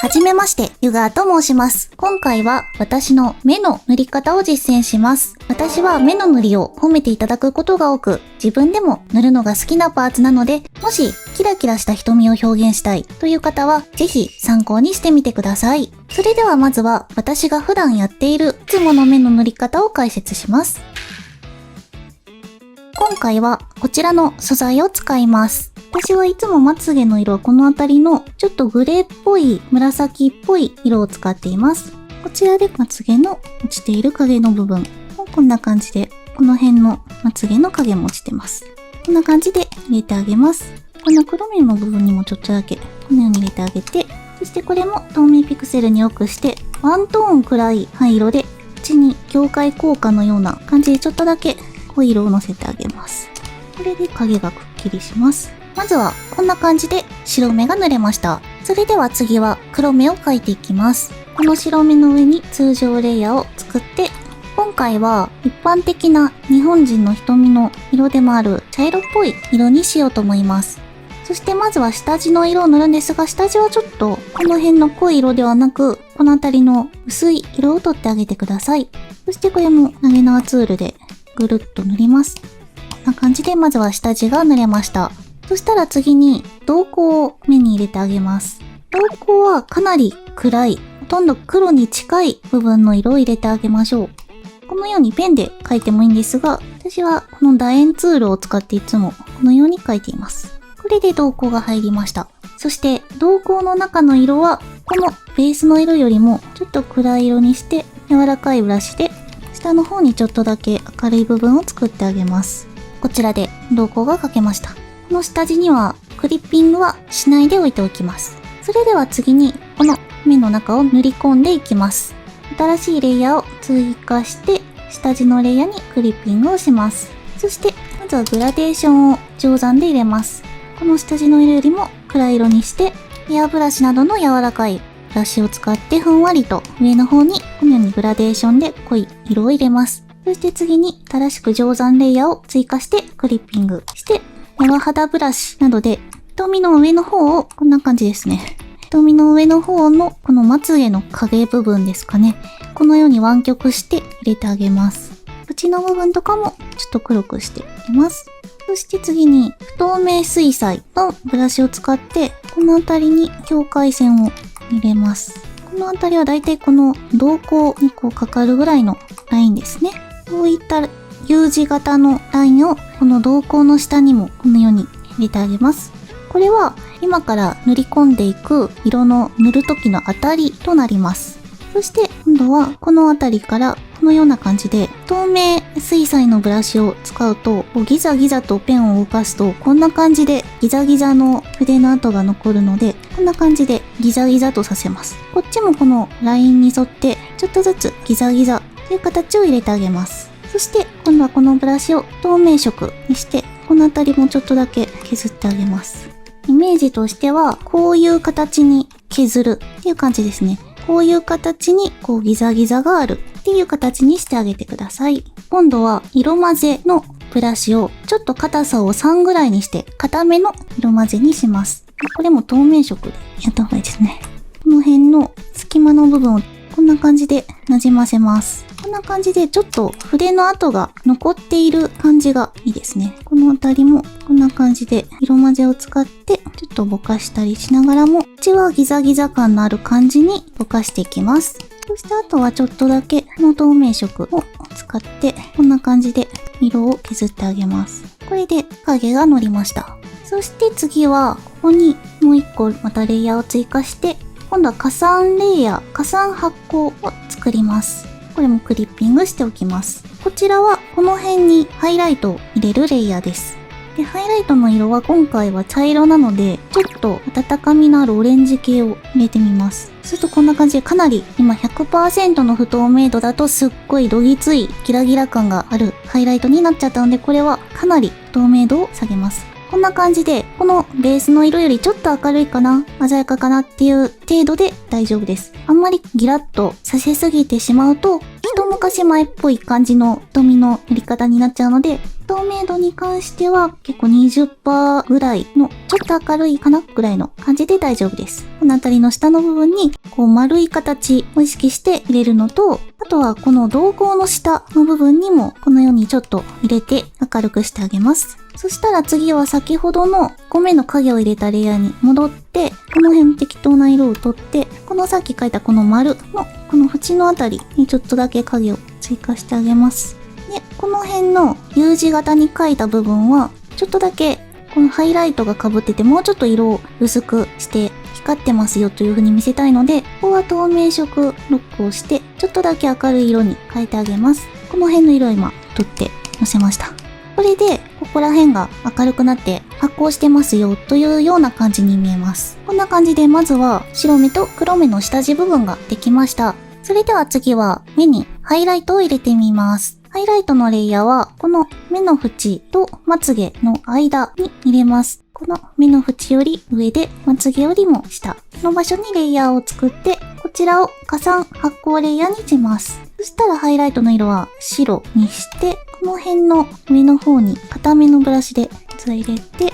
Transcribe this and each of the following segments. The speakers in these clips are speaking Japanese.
はじめまして、ユガーと申します。今回は私の目の塗り方を実践します。私は目の塗りを褒めていただくことが多く、自分でも塗るのが好きなパーツなので、もしキラキラした瞳を表現したいという方は、ぜひ参考にしてみてください。それではまずは私が普段やっているいつもの目の塗り方を解説します。今回はこちらの素材を使います。私はいつもまつげの色はこの辺りのちょっとグレーっぽい紫っぽい色を使っています。こちらでまつげの落ちている影の部分をこんな感じで、この辺のまつげの影も落ちてます。こんな感じで入れてあげます。この黒目の部分にもちょっとだけこのように入れてあげて、そしてこれも透明ピクセルに良くしてワントーン暗い灰色で口に境界効果のような感じでちょっとだけ濃い色をのせてあげます。これで影がくっきりします。まずはこんな感じで白目が塗れました。それでは次は黒目を描いていきます。この白目の上に通常レイヤーを作って、今回は一般的な日本人の瞳の色でもある茶色っぽい色にしようと思います。そしてまずは下地の色を塗るんですが、下地はちょっとこの辺の濃い色ではなく、この辺りの薄い色を取ってあげてください。そしてこれも投げ縄ツールでぐるっと塗ります。こんな感じでまずは下地が塗れました。そしたら次に瞳孔を目に入れてあげます。瞳孔はかなり暗い、ほとんど黒に近い部分の色を入れてあげましょう。このようにペンで描いてもいいんですが、私はこの楕円ツールを使っていつもこのように描いています。これで瞳孔が入りました。そして瞳孔の中の色はこのベースの色よりもちょっと暗い色にして柔らかいブラシで下の方にちょっとだけ明るい部分を作ってあげます。こちらで瞳孔が描けました。この下地にはクリッピングはしないで置いておきます。それでは次にこの目の中を塗り込んでいきます。新しいレイヤーを追加して下地のレイヤーにクリッピングをします。そしてまずはグラデーションを定山で入れます。この下地の色よりも暗い色にしてヘアブラシなどの柔らかいブラシを使ってふんわりと上の方にこのようにグラデーションで濃い色を入れます。そして次に正しく定山レイヤーを追加してクリッピングして柔肌ブラシなどで瞳の上の方をこんな感じですね。瞳の上の方のこのまつげの影部分ですかね。このように湾曲して入れてあげます。口の部分とかもちょっと黒くしていきます。そして次に不透明水彩のブラシを使ってこの辺りに境界線を入れます。この辺りはだいたいこの瞳孔にこうかかるぐらいのラインですね。こういった U 字型のラインをこの瞳孔の下にもこのように入れてあげます。これは今から塗り込んでいく色の塗る時の当たりとなります。そして今度はこの辺りからこのような感じで透明水彩のブラシを使うとギザギザとペンを動かすとこんな感じでギザギザの筆の跡が残るので、こんな感じでギザギザとさせます。こっちもこのラインに沿ってちょっとずつギザギザという形を入れてあげます。そして今度はこのブラシを透明色にしてこの辺りもちょっとだけ削ってあげます。イメージとしてはこういう形に削るっていう感じですね。こういう形にこうギザギザがあるっていう形にしてあげてください。今度は色混ぜのブラシをちょっと硬さを3ぐらいにして硬めの色混ぜにします。これも透明色でやった方がいいですね。この辺の隙間の部分をこんな感じでなじませます。こんな感じでちょっと筆の跡が残っている感じがいいですね。この辺りもこんな感じで色混ぜを使ってちょっとぼかしたりしながらも、こっちはギザギザ感のある感じにぼかしていきます。そしてあとはちょっとだけこの透明色を使ってこんな感じで色を削ってあげます。これで影が乗りました。そして次はここにもう一個またレイヤーを追加して今度は加算レイヤー、加算発光を作ります。これもクリッピングしておきます。こちらはこの辺にハイライトを入れるレイヤーです。で、ハイライトの色は今回は茶色なので、ちょっと温かみのあるオレンジ系を入れてみます。するとこんな感じでかなり今 100% の不透明度だとすっごいどぎついギラギラ感があるハイライトになっちゃったので、これはかなり透明度を下げます。こんな感じで、このベースの色よりちょっと明るいかな、鮮やかかなっていう程度で大丈夫です。あんまりギラッとさせすぎてしまうと、一昔前っぽい感じの瞳の塗り方になっちゃうので、透明度に関しては結構 20% ぐらいのちょっと明るいかなぐらいの感じで大丈夫です。この辺りの下の部分にこう丸い形を意識して入れるのと、あとはこの瞳孔の下の部分にもこのようにちょっと入れて明るくしてあげます。そしたら次は先ほどの5目の影を入れたレイヤーに戻って、この辺適当な色を取って、このさっき描いたこの丸のこの縁のあたりにちょっとだけ影を追加してあげます。で、この辺の U 字型に描いた部分は、ちょっとだけこのハイライトが被っててもうちょっと色を薄くして光ってますよという風に見せたいので、ここは透明色ロックをして、ちょっとだけ明るい色に変えてあげます。この辺の色を今取ってのせました。これで、ここら辺が明るくなって発光してますよというような感じに見えます。こんな感じでまずは白目と黒目の下地部分ができました。それでは次は目にハイライトを入れてみます。ハイライトのレイヤーはこの目の縁とまつげの間に入れます。この目の縁より上でまつげよりも下の場所にレイヤーを作って、こちらを加算発光レイヤーにします。そしたらハイライトの色は白にして、この辺の上の方に固めのブラシで入れて、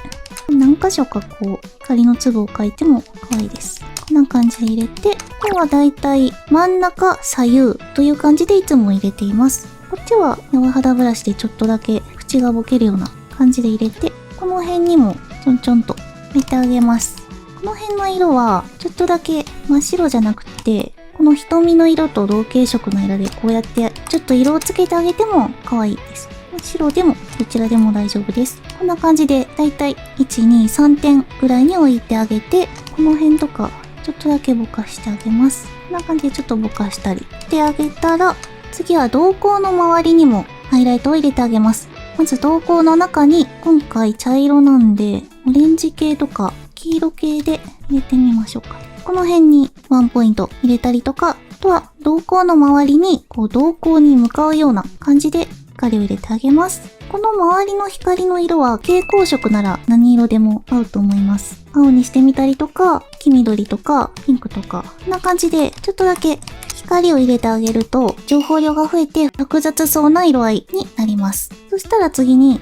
何箇所かこう光の粒を描いても可愛いです。こんな感じで入れて、今日はだいたい真ん中左右という感じでいつも入れています。こっちは柔肌ブラシでちょっとだけ縁がぼけるような感じで入れて、この辺にもちょんちょんと入れてあげます。この辺の色はちょっとだけ真っ白じゃなくて、この瞳の色と同系色の色でこうやってちょっと色をつけてあげても可愛いです。白でもどちらでも大丈夫です。こんな感じでだいたい1、2、3点ぐらいに置いてあげて、この辺とかちょっとだけぼかしてあげます。こんな感じでちょっとぼかしたりしてあげたら、次は瞳孔の周りにもハイライトを入れてあげます。まず瞳孔の中に今回茶色なんでオレンジ系とか黄色系で入れてみましょうか。この辺にワンポイント入れたりとか、あとは瞳孔の周りにこう瞳孔に向かうような感じで光を入れてあげます。この周りの光の色は蛍光色なら何色でも合うと思います。青にしてみたりとか、黄緑とかピンクとか、こんな感じでちょっとだけ光を入れてあげると情報量が増えて複雑そうな色合いになります。そしたら次に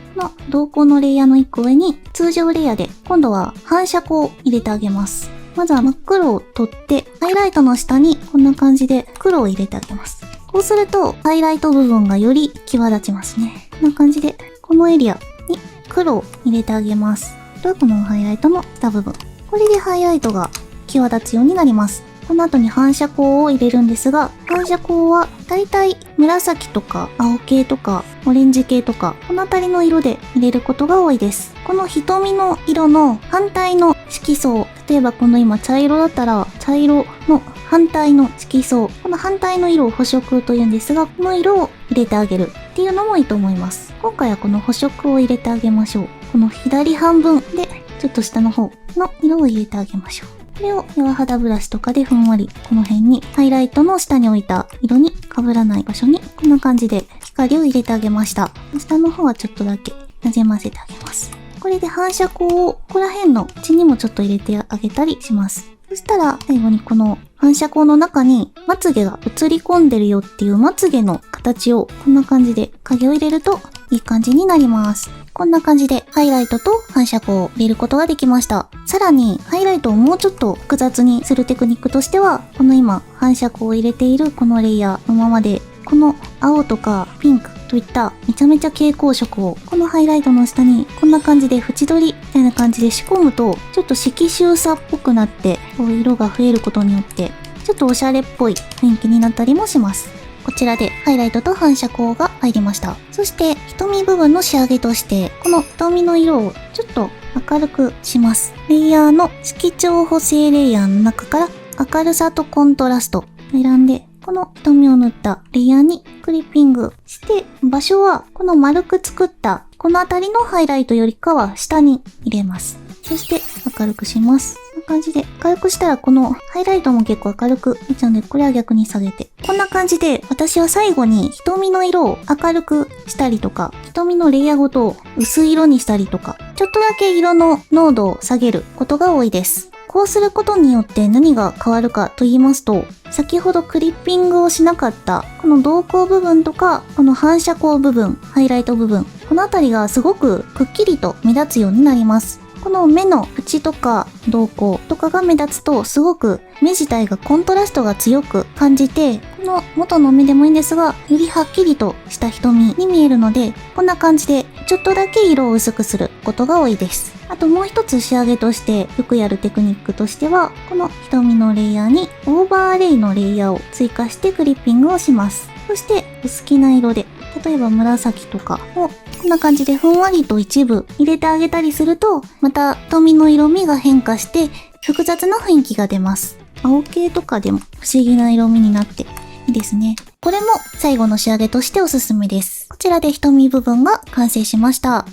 瞳孔のレイヤーの1個上に通常レイヤーで今度は反射光を入れてあげます。まずは真っ黒を取ってハイライトの下にこんな感じで黒を入れてあげます。こうするとハイライト部分がより際立ちますね。こんな感じでこのエリアに黒を入れてあげます。このハイライトの下部分。これでハイライトが際立つようになります。この後に反射光を入れるんですが、反射光はだいたい紫とか青系とかオレンジ系とか、この辺りの色で入れることが多いです。この瞳の色の反対の色相、例えばこの今茶色だったら茶色の反対の色相、この反対の色を補色というんですが、この色を入れてあげるっていうのもいいと思います。今回はこの補色を入れてあげましょう。この左半分でちょっと下の方の色を入れてあげましょう。これを柔肌ブラシとかでふんわりこの辺にハイライトの下に置いた色に被らない場所にこんな感じで光を入れてあげました。下の方はちょっとだけなじませてあげます。これで反射光をここら辺の縁にもちょっと入れてあげたりします。そしたら最後にこの反射光の中にまつげが映り込んでるよっていうまつげの形をこんな感じで影を入れるといい感じになります。こんな感じでハイライトと反射光を入れることができました。さらにハイライトをもうちょっと複雑にするテクニックとしては、この今反射光を入れているこのレイヤーのままで、この青とかピンクといっためちゃめちゃ蛍光色をこのハイライトの下にこんな感じで縁取りみたいな感じで仕込むと、ちょっと色臭さっぽくなってこう色が増えることによってちょっとおしゃれっぽい雰囲気になったりもします。こちらでハイライトと反射光が入りました。そして瞳部分の仕上げとして、この瞳の色をちょっと明るくします。レイヤーの色調補正レイヤーの中から明るさとコントラスト選んで、この瞳を塗ったレイヤーにクリッピングして、場所はこの丸く作ったこの辺りのハイライトよりかは下に入れます。そして明るくします。な感じで、軽くしたらこのハイライトも結構明るくなっちゃうんで、これは逆に下げて。こんな感じで、私は最後に瞳の色を明るくしたりとか、瞳のレイヤーごと薄い色にしたりとか、ちょっとだけ色の濃度を下げることが多いです。こうすることによって何が変わるかと言いますと、先ほどクリッピングをしなかったこの瞳孔部分とか、この反射光部分、ハイライト部分、このあたりがすごくくっきりと目立つようになります。この目の縁とか瞳孔とかが目立つとすごく目自体がコントラストが強く感じて、この元の目でもいいんですが、よりはっきりとした瞳に見えるので、こんな感じでちょっとだけ色を薄くすることが多いです。あともう一つ仕上げとしてよくやるテクニックとしては、この瞳のレイヤーにオーバーレイのレイヤーを追加してクリッピングをします。そしてお好きな色で、例えば紫とかをこんな感じでふんわりと一部入れてあげたりすると、また瞳の色味が変化して複雑な雰囲気が出ます。青系とかでも不思議な色味になっていいですね。これも最後の仕上げとしておすすめです。こちらで瞳部分が完成しました。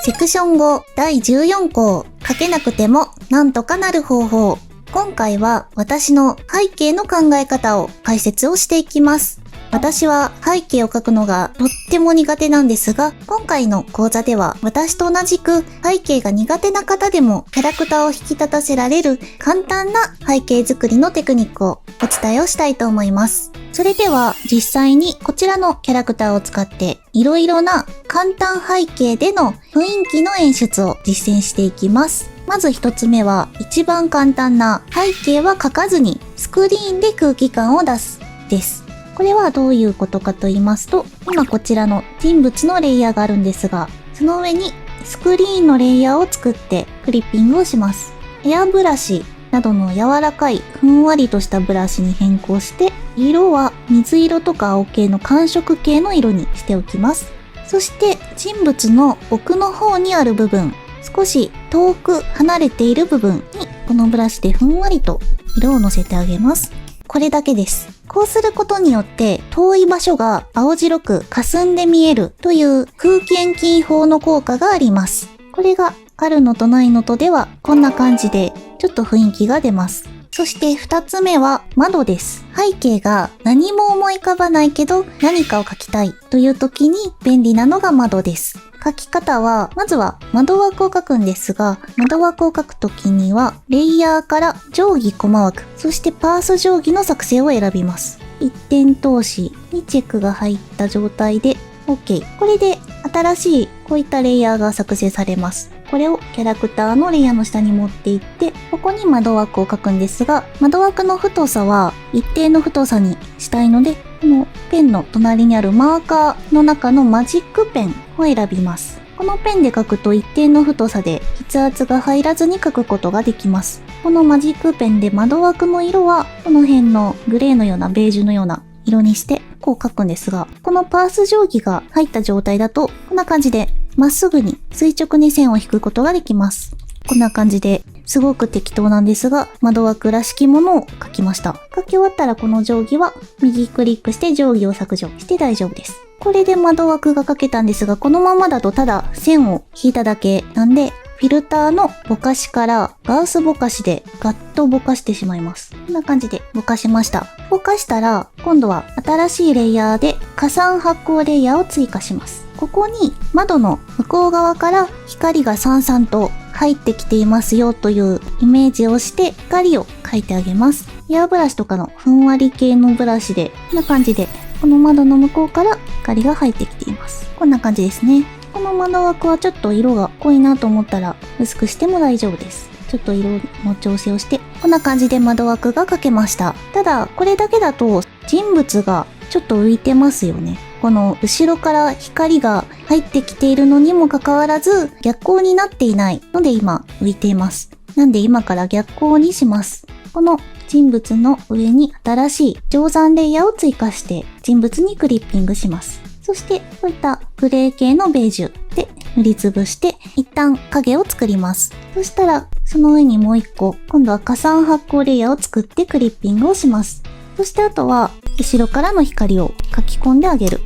セクション5第14項、描けなくてもなんとかなる方法。今回は私の背景の考え方を解説をしていきます。私は背景を描くのがとっても苦手なんですが、今回の講座では私と同じく背景が苦手な方でもキャラクターを引き立たせられる簡単な背景作りのテクニックをお伝えをしたいと思います。それでは実際にこちらのキャラクターを使っていろいろな簡単背景での雰囲気の演出を実践していきます。まず一つ目は一番簡単な背景は描かずにスクリーンで空気感を出すです。これはどういうことかと言いますと、今こちらの人物のレイヤーがあるんですが、その上にスクリーンのレイヤーを作ってクリッピングをします。エアブラシなどの柔らかいふんわりとしたブラシに変更して、色は水色とか青系の寒色系の色にしておきます。そして人物の奥の方にある部分、少し遠く離れている部分にこのブラシでふんわりと色をのせてあげます。これだけです。こうすることによって遠い場所が青白く霞んで見えるという空気遠近法の効果があります。これがあるのとないのとではこんな感じでちょっと雰囲気が出ます。そして二つ目は窓です。背景が何も思い浮かばないけど何かを描きたいという時に便利なのが窓です。描き方は、まずは窓枠を描くんですが、窓枠を描くときには、レイヤーから定規コマ枠、そしてパース定規の作成を選びます。一点通しにチェックが入った状態で OK。これで新しいこういったレイヤーが作成されます。これをキャラクターのレイヤーの下に持っていって、ここに窓枠を描くんですが、窓枠の太さは一定の太さにしたいので、このペンの隣にあるマーカーの中のマジックペンを選びます。このペンで描くと一定の太さで筆圧が入らずに描くことができます。このマジックペンで窓枠の色はこの辺のグレーのようなベージュのような色にしてこう描くんですが、このパース定規が入った状態だとこんな感じでまっすぐに垂直に線を引くことができます。こんな感じですごく適当なんですが、窓枠らしきものを描きました。描き終わったらこの定規は右クリックして定規を削除して大丈夫です。これで窓枠が描けたんですが、このままだとただ線を引いただけなんで、フィルターのぼかしからガウスぼかしでガッとぼかしてしまいます。こんな感じでぼかしました。ぼかしたら今度は新しいレイヤーで加算発光レイヤーを追加します。ここに窓の向こう側から光がさんさんと入ってきていますよというイメージをして光を描いてあげます。エアブラシとかのふんわり系のブラシでこんな感じでこの窓の向こうから光が入ってきています。こんな感じですね。この窓枠はちょっと色が濃いなと思ったら薄くしても大丈夫です。ちょっと色の調整をしてこんな感じで窓枠が描けました。ただこれだけだと人物がちょっと浮いてますよね。この後ろから光が入ってきているのにもかかわらず逆光になっていないので今浮いています。なんで今から逆光にします。この人物の上に新しい定山レイヤーを追加して人物にクリッピングします。そしてこういったグレー系のベージュで塗りつぶして一旦影を作ります。そしたらその上にもう一個今度は加算発光レイヤーを作ってクリッピングをします。そしてあとは後ろからの光を書き込んであげる。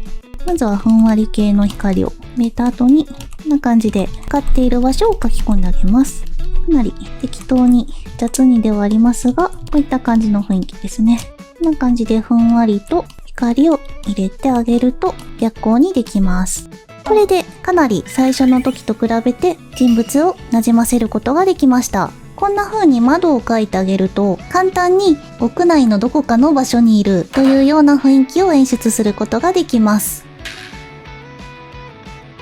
まずはふんわり系の光を埋めた後にこんな感じで光っている場所を書き込んであげます。なり適当に雑にではありますが、こういった感じの雰囲気ですね。こんな感じでふんわりと光を入れてあげると逆光にできます。これでかなり最初の時と比べて人物をなじませることができました。こんな風に窓を描いてあげると簡単に屋内のどこかの場所にいるというような雰囲気を演出することができます。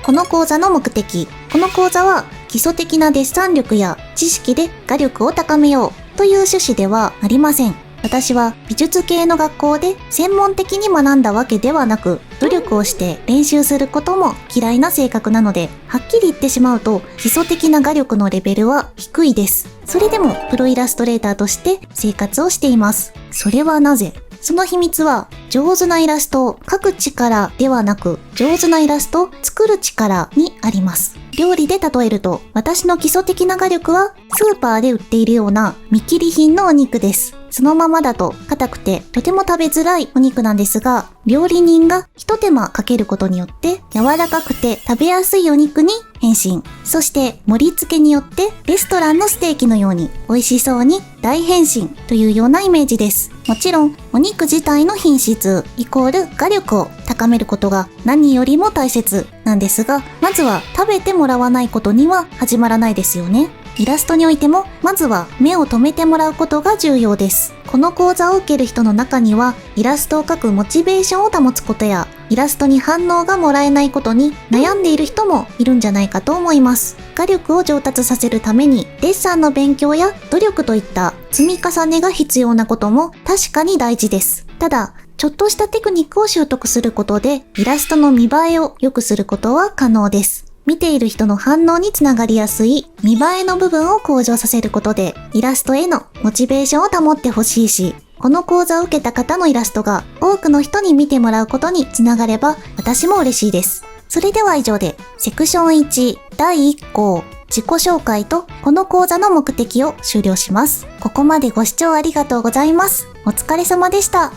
この講座の目的。この講座は基礎的なデッサン力や知識で画力を高めようという趣旨ではありません。私は美術系の学校で専門的に学んだわけではなく、努力をして練習することも嫌いな性格なので、はっきり言ってしまうと基礎的な画力のレベルは低いです。それでもプロイラストレーターとして生活をしています。それはなぜ？その秘密は上手なイラストを描く力ではなく、上手なイラストを作る力にあります。料理で例えると、私の基礎的な画力はスーパーで売っているような見切り品のお肉です。そのままだと硬くてとても食べづらいお肉なんですが、料理人が一手間かけることによって柔らかくて食べやすいお肉に変身。そして盛り付けによってレストランのステーキのように美味しそうに大変身というようなイメージです。もちろんお肉自体の品質イコール画力を高めることが何よりも大切なんですが、まずは食べてもらわないことには始まらないですよね。イラストにおいても、まずは目を留めてもらうことが重要です。この講座を受ける人の中には、イラストを描くモチベーションを保つことや、イラストに反応がもらえないことに悩んでいる人もいるんじゃないかと思います。画力を上達させるために、デッサンの勉強や努力といった積み重ねが必要なことも確かに大事です。ただ、ちょっとしたテクニックを習得することで、イラストの見栄えを良くすることは可能です。見ている人の反応につながりやすい見栄えの部分を向上させることで、イラストへのモチベーションを保ってほしいし、この講座を受けた方のイラストが多くの人に見てもらうことにつながれば私も嬉しいです。それでは以上で、セクション1第1項自己紹介とこの講座の目的を終了します。ここまでご視聴ありがとうございます。お疲れ様でした。